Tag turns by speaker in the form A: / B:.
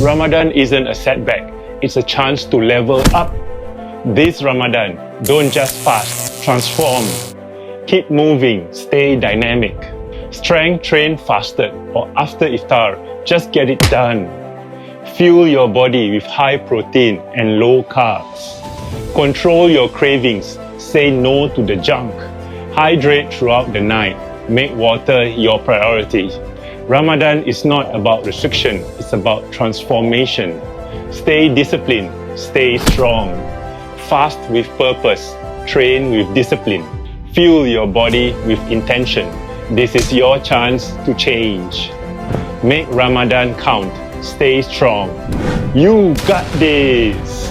A: Ramadan isn't a setback, it's a chance to level up. This Ramadan, don't just fast, transform. Keep moving, stay dynamic. Strength train fasted or after iftar, just get it done. Fuel your body with high protein and low carbs. Control your cravings, say no to the junk. Hydrate throughout the night, make water your priority. Ramadan is not about restriction, it's about transformation. Stay disciplined, stay strong. Fast with purpose, train with discipline. Fuel your body with intention. This is your chance to change. Make Ramadan count. Stay strong. You got this!